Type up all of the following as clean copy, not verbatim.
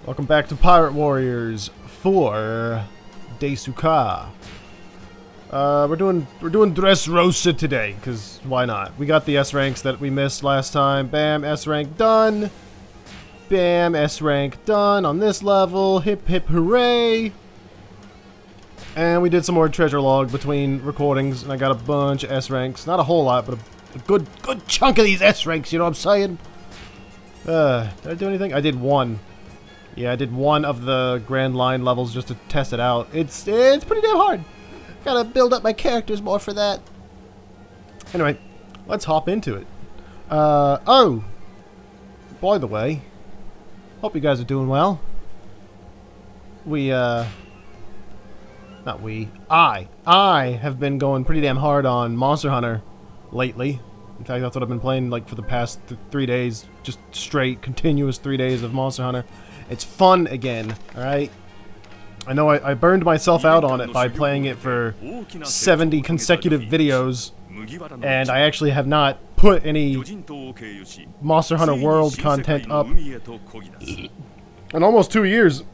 Welcome back to Pirate Warriors 4 Desuka. We're doing Dressrosa today, cause why not? We got the S ranks that we missed last time. Bam, S rank done. Bam, S rank done on this level. Hip hip hooray! And we did some more treasure log between recordings, and I got a bunch of S ranks. Not a whole lot, but a good chunk of these S ranks. You know what I'm saying? Did I do anything? I did one. Yeah, I did one of the Grand Line levels just to test it out. It's pretty damn hard. Gotta build up my characters more for that. Anyway, let's hop into it. Oh! By the way, hope you guys are doing well. I have been going pretty damn hard on Monster Hunter lately. In fact, that's what I've been playing like for the past 3 days. Just straight, continuous 3 days of Monster Hunter. It's fun again, alright? I know I burned myself out on it by playing it for 70 consecutive videos, and I actually have not put any Monster Hunter World content up in almost 2 years. I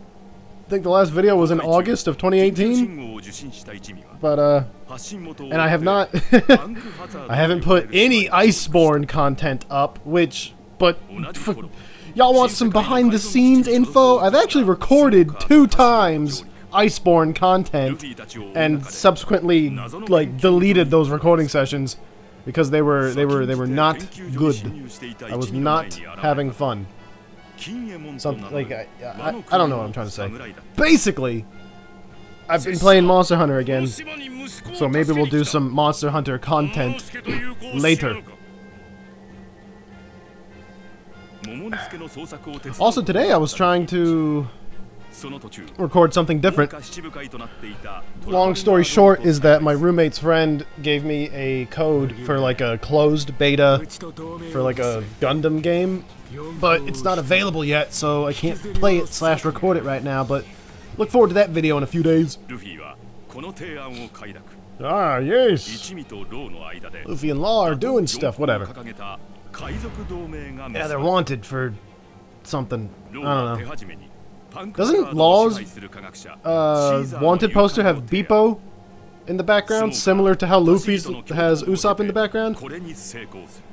think the last video was in August of 2018, but and I have not, I haven't put any Iceborne content up, but y'all want some behind-the-scenes info? I've actually recorded 2 times Iceborne content, and subsequently, like, deleted those recording sessions because they were not good. I was not having fun. Something like I don't know what I'm trying to say. Basically, I've been playing Monster Hunter again, so maybe we'll do some Monster Hunter content later. Also today I was trying to record something different. Long story short is that my roommate's friend gave me a code for like a closed beta for like a Gundam game, but it's not available yet, so I can't play it / record it right now, but look forward to that video in a few days. Ah, yes! Luffy and Law are doing stuff, whatever. Yeah, they're wanted for something. I don't know. Doesn't Law's wanted poster have Beepo in the background, similar to how Luffy's has Usopp in the background?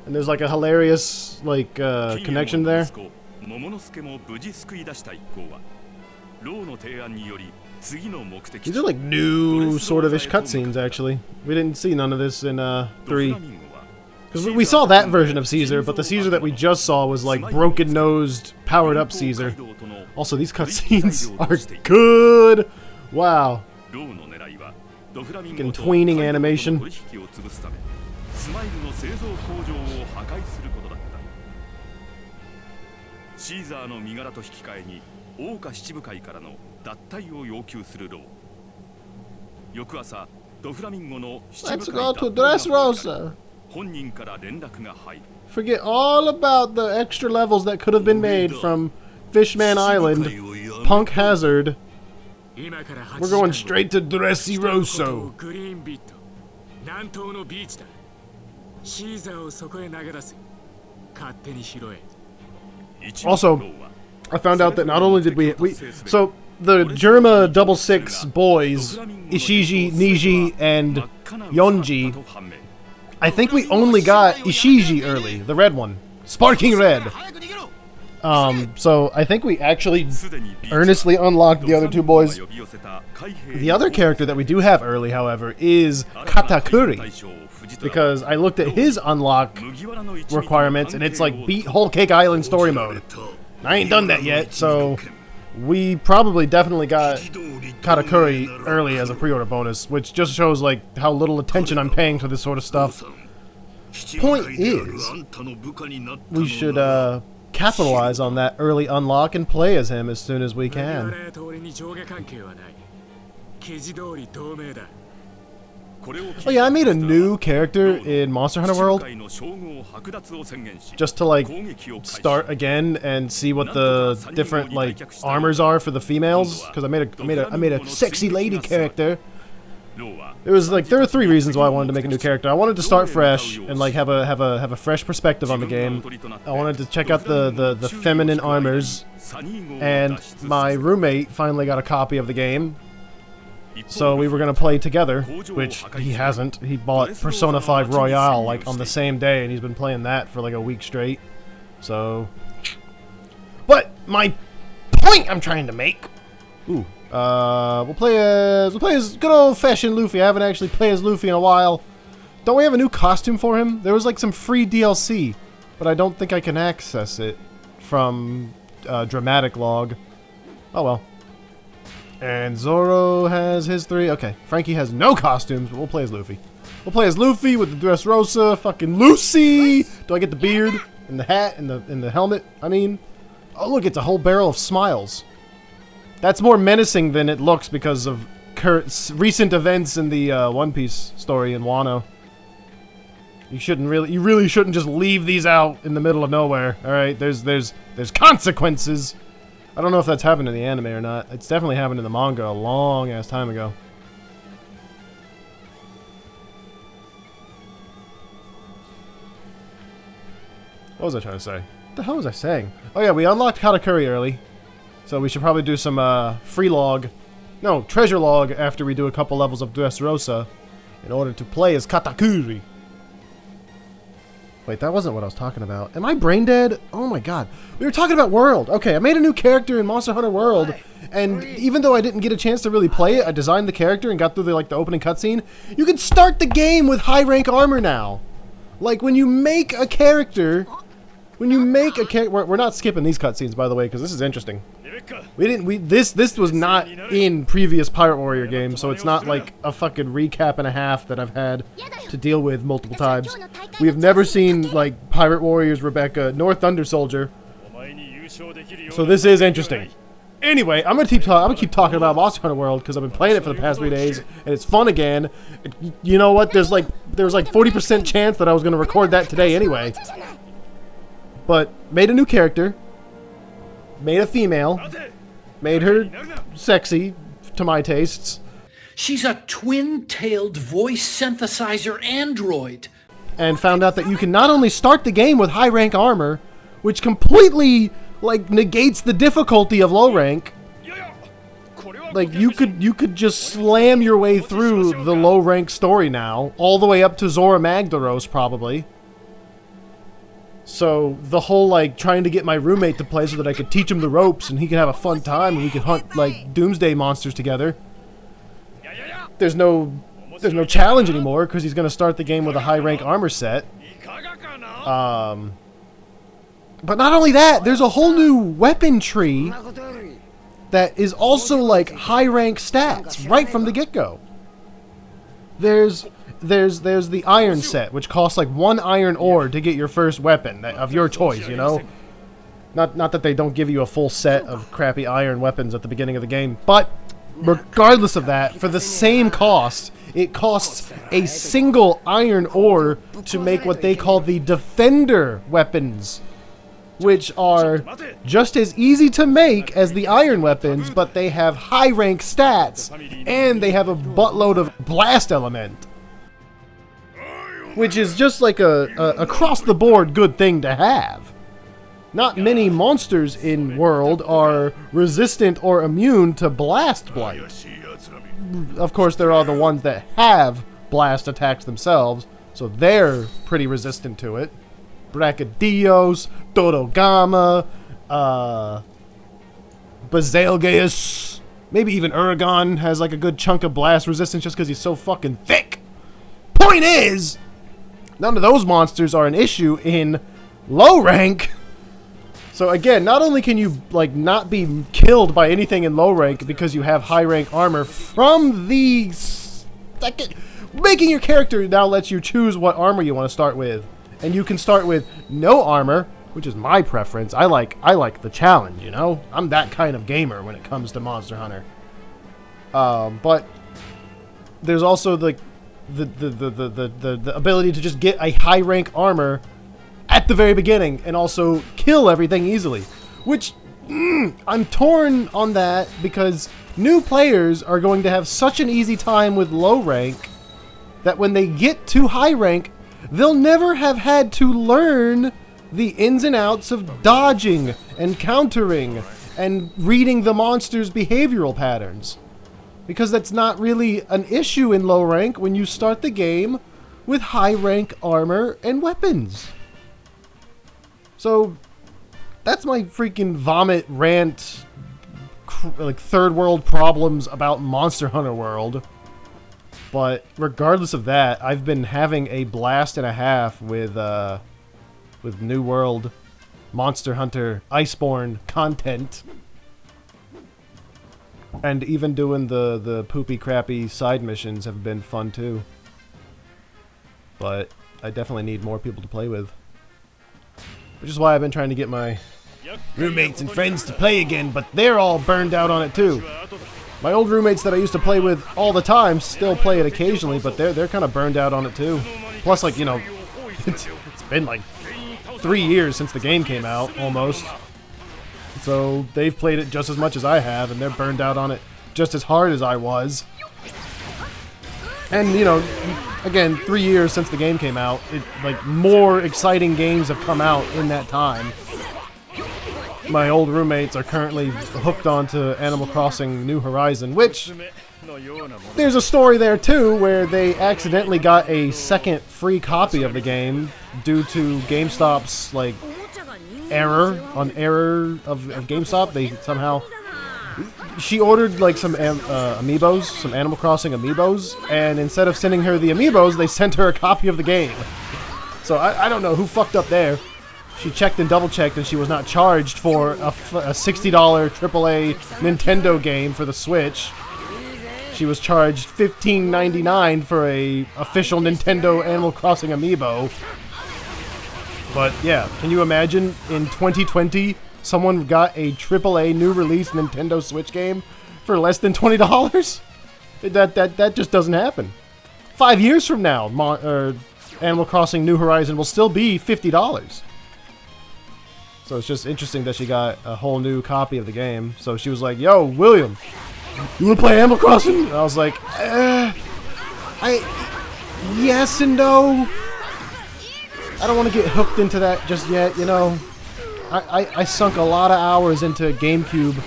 And there's like a hilarious like connection there. These are like new sort of ish cutscenes actually. We didn't see none of this in 3. Because we saw that version of Caesar, but the Caesar that we just saw was like broken-nosed, powered-up Caesar. Also, these cutscenes are good! Wow. Fucking tweening animation. Let's go to Dressrosa! Forget all about the extra levels that could have been made from Fishman Island, Punk Hazard. We're going straight to Dressrosa. Also, I found out that not only did so the Germa 66 boys, Ishiji, Niji, and Yonji, I think we only got Ishiji early, the red one. Sparking red! So I think we actually earnestly unlocked the other 2 boys. The other character that we do have early, however, is Katakuri. Because I looked at his unlock requirements, and it's like beat Whole Cake Island story mode. I ain't done that yet, so we probably definitely got Katakuri early as a pre-order bonus, which just shows like how little attention I'm paying to this sort of stuff. Point is, we should capitalize on that early unlock and play as him as soon as we can. Oh yeah, I made a new character in Monster Hunter World just to like start again and see what the different like armors are for the females, because I made a sexy lady character there were 3 reasons why I wanted to make a new character. I wanted to start fresh and like have a fresh perspective on the game. I wanted to check out the feminine armors, and my roommate finally got a copy of the game. So we were gonna play together, which he hasn't. He bought Persona 5 Royale like on the same day, and he's been playing that for like a week straight. So, but my point I'm trying to make. Ooh, we'll play as good old-fashioned Luffy. I haven't actually played as Luffy in a while. Don't we have a new costume for him? There was like some free DLC, but I don't think I can access it from Dramatic Log. Oh well. And Zoro has his 3. Okay, Franky has no costumes, but we'll play as Luffy. We'll play as Luffy with the Dressrosa, fucking Lucy! Do I get the beard, and the hat, and the helmet? I mean, oh look, it's a whole barrel of smiles. That's more menacing than it looks because of recent events in the One Piece story in Wano. You really shouldn't just leave these out in the middle of nowhere. All right, there's consequences. I don't know if that's happened in the anime or not. It's definitely happened in the manga a long ass time ago. What was I trying to say? What the hell was I saying? Oh yeah, we unlocked Katakuri early. So we should probably do some free log. No, treasure log after we do a couple levels of Dressrosa in order to play as Katakuri. Wait, that wasn't what I was talking about. Am I brain dead? Oh my god. We were talking about World. Okay, I made a new character in Monster Hunter World, and even though I didn't get a chance to really play it, I designed the character and got through the opening cutscene. You can start the game with high rank armor now. Like when you make a character, we're not skipping these cutscenes by the way because this is interesting. This was not in previous Pirate Warrior games, so it's not like a fucking recap and a half that I've had to deal with multiple times. We have never seen like Pirate Warriors Rebecca nor Thunder Soldier, so this is interesting. Anyway, I'm gonna keep talking about Monster Hunter World because I've been playing it for the past 3 days and it's fun again. You know what? There was like 40% chance that I was gonna record that today anyway. But made a new character. Made a female, made her sexy to my tastes. She's a twin-tailed voice synthesizer android. And found out that you can not only start the game with high rank armor, which completely like negates the difficulty of low rank. Like you could just slam your way through the low rank story now, all the way up to Zora Magdaros probably. So the whole like trying to get my roommate to play so that I could teach him the ropes and he could have a fun time and we could hunt like doomsday monsters together. There's no challenge anymore because he's gonna start the game with a high rank armor set. But not only that, there's a whole new weapon tree that is also like high rank stats right from the get-go. There's the iron set, which costs like 1 iron ore to get your first weapon of your choice, you know? Not that they don't give you a full set of crappy iron weapons at the beginning of the game, but regardless of that, for the same cost, it costs a single iron ore to make what they call the Defender weapons, which are just as easy to make as the iron weapons, but they have high rank stats, and they have a buttload of blast element. Which is just like a across-the-board good thing to have. Not many monsters in World are resistant or immune to Blast Blight. Of course, there are the ones that have blast attacks themselves, so they're pretty resistant to it. Brachydios, Dodogama, Bazelgeus, maybe even Uragon has like a good chunk of blast resistance just because he's so fucking thick. Point is, none of those monsters are an issue in low rank. So again, not only can you like not be killed by anything in low rank because you have high rank armor from the second, making your character now lets you choose what armor you want to start with, and you can start with no armor, which is my preference. I like the challenge, you know. I'm that kind of gamer when it comes to Monster Hunter. But there's also the ability to just get a high rank armor at the very beginning and also kill everything easily, which I'm torn on that because new players are going to have such an easy time with low rank that when they get to high rank, they'll never have had to learn the ins and outs of dodging and countering and reading the monster's behavioral patterns. Because that's not really an issue in low rank when you start the game with high rank armor and weapons. So that's my freaking vomit rant, like third world problems about Monster Hunter World. But regardless of that, I've been having a blast and a half with New World Monster Hunter Iceborne content. And even doing the poopy crappy side missions have been fun too. But I definitely need more people to play with. Which is why I've been trying to get my roommates and friends to play again, but they're all burned out on it too. My old roommates that I used to play with all the time still play it occasionally, but they're kind of burned out on it too. Plus, like, you know, it's been like 3 years since the game came out, almost. So they've played it just as much as I have, and they're burned out on it just as hard as I was. And, you know, again, 3 years since the game came out, like, more exciting games have come out in that time. My old roommates are currently hooked onto Animal Crossing New Horizon, which there's a story there too, where they accidentally got a second free copy of the game due to GameStop's, like, error of GameStop. They somehow... She ordered, like, some amiibos, some Animal Crossing amiibos, and instead of sending her the amiibos, they sent her a copy of the game. So I don't know who fucked up there. She checked and double-checked, and she was not charged for a $60 AAA Nintendo game for the Switch. She was charged $15.99 for a official Nintendo Animal Crossing amiibo. But yeah, can you imagine in 2020 someone got a AAA new release Nintendo Switch game for less than $20? That just doesn't happen. 5 years from now, Animal Crossing New Horizon will still be $50. So it's just interesting that she got a whole new copy of the game. So she was like, "Yo, William, you wanna play Animal Crossing?" And I was like, yes and no. I don't want to get hooked into that just yet, you know. I sunk a lot of hours into GameCube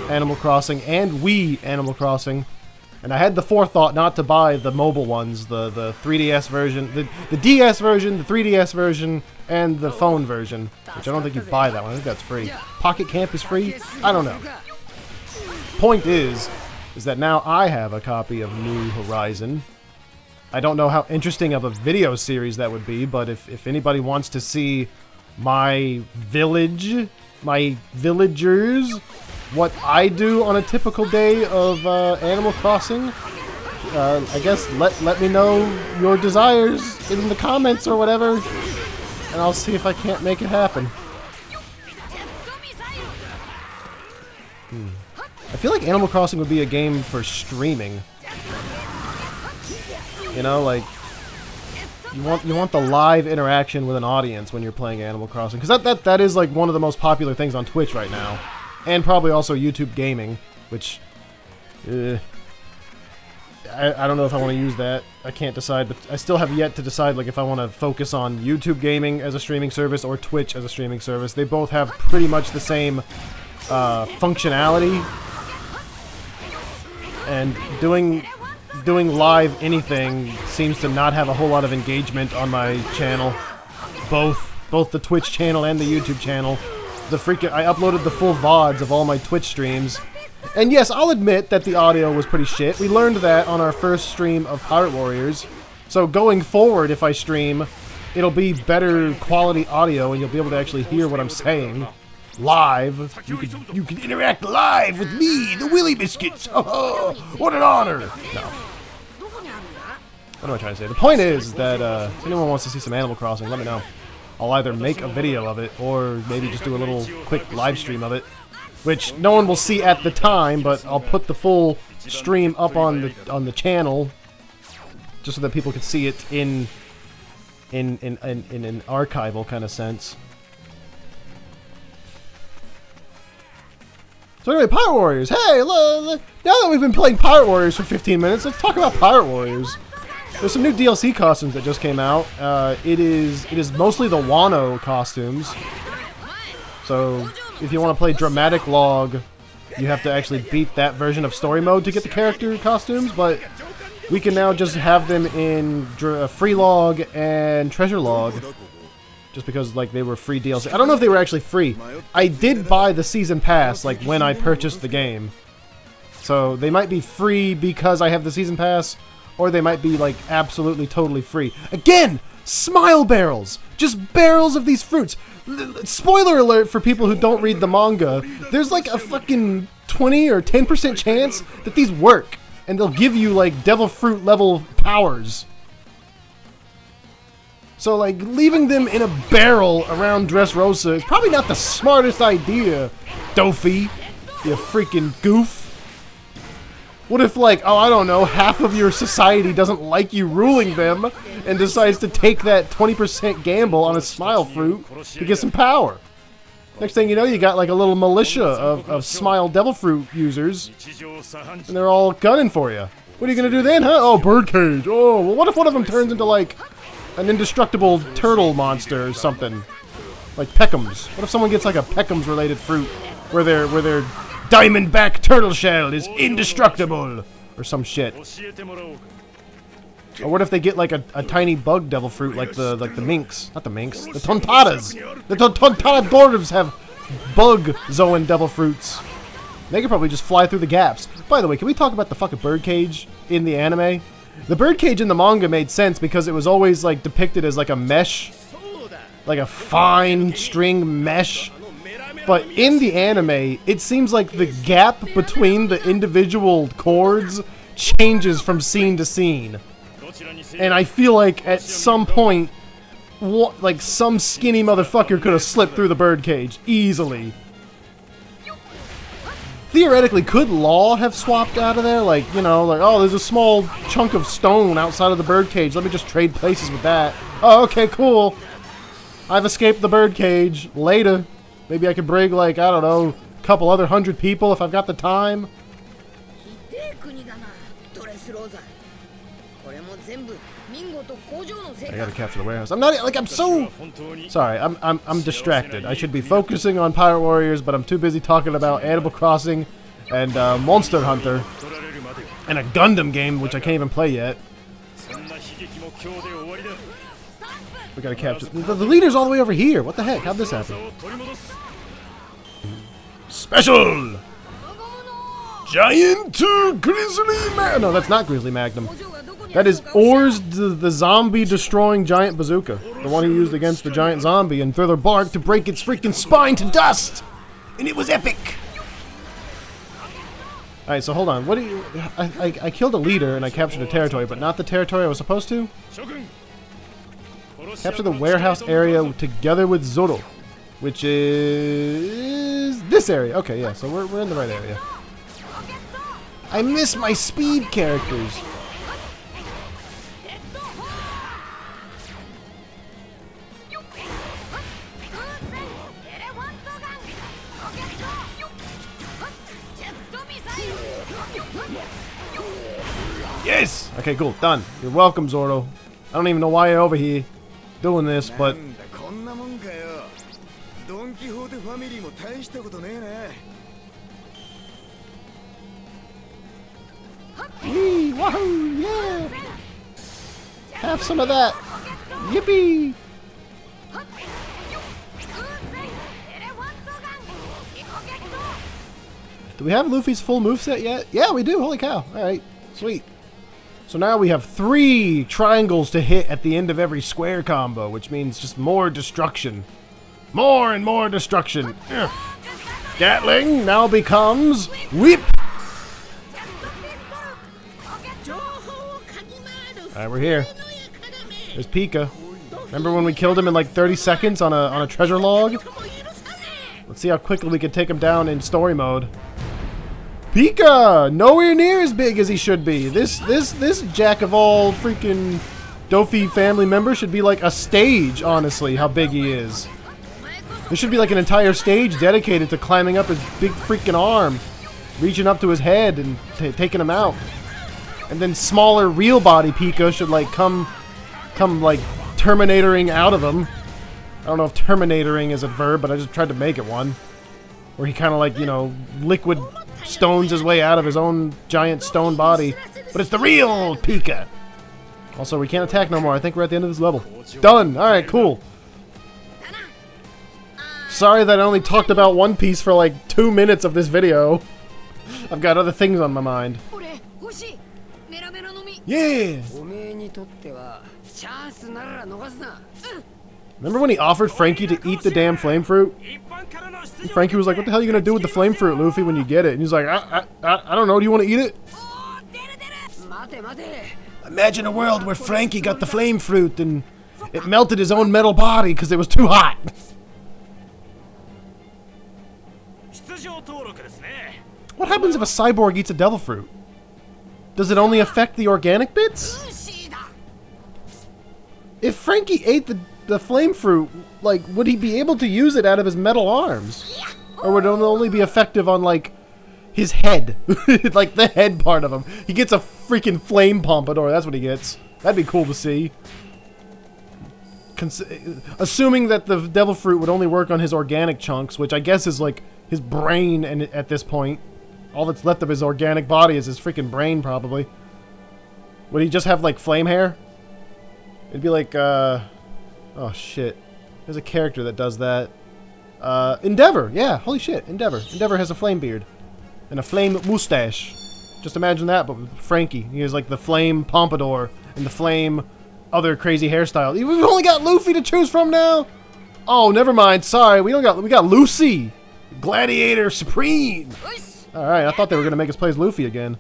Animal Crossing and Wii Animal Crossing, and I had the forethought not to buy the mobile ones, the 3DS version, the DS version, the 3DS version, and the phone version, which I don't think you buy that one. I think that's free. Pocket Camp is free? I don't know. Point is that now I have a copy of New Horizon. I don't know how interesting of a video series that would be, but if anybody wants to see my village, my villagers, what I do on a typical day of Animal Crossing, I guess let me know your desires in the comments or whatever, and I'll see if I can't make it happen. I feel like Animal Crossing would be a game for streaming. You know, like, you want the live interaction with an audience when you're playing Animal Crossing, because that is like one of the most popular things on Twitch right now, and probably also YouTube Gaming, which I don't know if I want to use that. I can't decide, but I still have yet to decide, like, if I want to focus on YouTube Gaming as a streaming service or Twitch as a streaming service. They both have pretty much the same functionality, and doing live anything seems to not have a whole lot of engagement on my channel. Both the Twitch channel and the YouTube channel. I uploaded the full VODs of all my Twitch streams. And yes, I'll admit that the audio was pretty shit. We learned that on our first stream of Pirate Warriors. So going forward, if I stream, it'll be better quality audio and you'll be able to actually hear what I'm saying live. You can interact live with me, the WillieBiscuits. Oh, what an honor. No. What am I trying to say? The point is that if anyone wants to see some Animal Crossing, let me know. I'll either make a video of it or maybe just do a little quick live stream of it, which no one will see at the time, but I'll put the full stream up on the channel just so that people can see it in an archival kind of sense. So anyway, Pirate Warriors. Hey, look, now that we've been playing Pirate Warriors for 15 minutes, let's talk about Pirate Warriors. There's some new DLC costumes that just came out. It is mostly the Wano costumes. So if you want to play Dramatic Log, you have to actually beat that version of story mode to get the character costumes, but we can now just have them in Free Log and Treasure Log. Just because, like, they were free DLC. I don't know if they were actually free. I did buy the season pass, like, when I purchased the game. So they might be free because I have the season pass, or they might be, like, absolutely totally free. Again! Smile barrels! Just barrels of these fruits! Spoiler alert for people who don't read the manga. There's, like, a fucking 20 or 10% chance that these work. And they'll give you, like, devil fruit level powers. So, like, leaving them in a barrel around Dressrosa is probably not the smartest idea, Dofi, you freaking goof. What if, like, oh, I don't know, half of your society doesn't like you ruling them and decides to take that 20% gamble on a smile fruit to get some power? Next thing you know, you got, like, a little militia of smile devil fruit users, and they're all gunning for you. What are you gonna do then, huh? Oh, birdcage. Oh, well, what if one of them turns into, like, an indestructible turtle monster or something, like Peckham's. What if someone gets like a Peckham's related fruit where their diamondback turtle shell is indestructible or some shit? Or what if they get like a tiny bug devil fruit like the minks, not the minks, the tontadas. The tontada dwarves have bug zoan devil fruits. They could probably just fly through the gaps. By the way, can we talk about the fucking birdcage in the anime? The birdcage in the manga made sense because it was always like depicted as like a mesh, like a fine string mesh. But in the anime, it seems like the gap between the individual chords changes from scene to scene. And I feel like at some point, like some skinny motherfucker could have slipped through the birdcage easily. Theoretically, could Law have swapped out of there? Like, you know, like, oh, there's a small chunk of stone outside of the birdcage. Let me just trade places with that. Oh, okay, cool. I've escaped the birdcage. Later. Maybe I could bring, like, I don't know, a couple other 100 people if I've got the time. I gotta capture the warehouse. I'm not, like, I'm so... Sorry, I'm distracted. I should be focusing on Pirate Warriors, but I'm too busy talking about Animal Crossing and Monster Hunter and a Gundam game, which I can't even play yet. We gotta capture... The leader's all the way over here. What the heck? How'd this happen? Special! Giant Grizzly Magnum. No, that's not Grizzly Magnum. That is Or's the zombie-destroying giant bazooka. The one he used against the giant zombie and Thriller barked to break its freaking spine to dust! And it was epic! Alright, so hold on. What do you... I killed a leader and I captured a territory, but not the territory I was supposed to? Capture the warehouse area together with Zoro, which is... this area. Okay, yeah, so we're in the right area. I miss my speed characters. Yes! Okay, cool. Done. You're welcome, Zoro. I don't even know why you're over here doing this, but... Wee! Wahoo! Yeah! Have some of that! Yippee! Do we have Luffy's full moveset yet? Yeah, we do! Holy cow! Alright. Sweet. So now we have 3 triangles to hit at the end of every square combo, which means just more destruction. More and more destruction. Ugh. Gatling now becomes Whip! Alright, we're here. There's Pica. Remember when we killed him in like 30 seconds on a treasure log? Let's see how quickly we can take him down in story mode. Pica! Nowhere near as big as he should be. This jack of all freaking Dofi family member should be like a stage, honestly, how big he is. There should be like an entire stage dedicated to climbing up his big freaking arm, reaching up to his head and taking him out. And then smaller real body Pica should like come like Terminatoring out of him. I don't know if Terminatoring is a verb, but I just tried to make it one. Where he kind of like, you know, liquid stones his way out of his own giant stone body. But it's the real Pica. Also, we can't attack no more. I think we're at the end of this level. Done! Alright, cool. Sorry that I only talked about One Piece for like 2 minutes of this video. I've got other things on my mind. Yeah! Remember when he offered Franky to eat the damn flame fruit? And Franky was like, what the hell are you gonna do with the flame fruit, Luffy, when you get it? And he's like, I don't know, do you want to eat it? Imagine a world where Franky got the flame fruit and it melted his own metal body because it was too hot. What happens if a cyborg eats a devil fruit? Does it only affect the organic bits? If Franky ate the flame fruit, like, would he be able to use it out of his metal arms? Or would it only be effective on, like, his head? Like, the head part of him. He gets a freaking flame pompadour, that's what he gets. That'd be cool to see. Assuming that the devil fruit would only work on his organic chunks, which I guess is, like, his brain and at this point. All that's left of his organic body is his freaking brain, probably. Would he just have, like, flame hair? It'd be like, oh shit. There's a character that does that. Endeavor! Yeah, holy shit, Endeavor. Endeavor has a flame beard. And a flame mustache. Just imagine that, but with Franky. He has, like, the flame pompadour and the flame other crazy hairstyle. We've only got Luffy to choose from now? Oh, never mind, sorry, we got Lucy! Gladiator Supreme! Alright, I thought they were gonna make us play as Luffy again.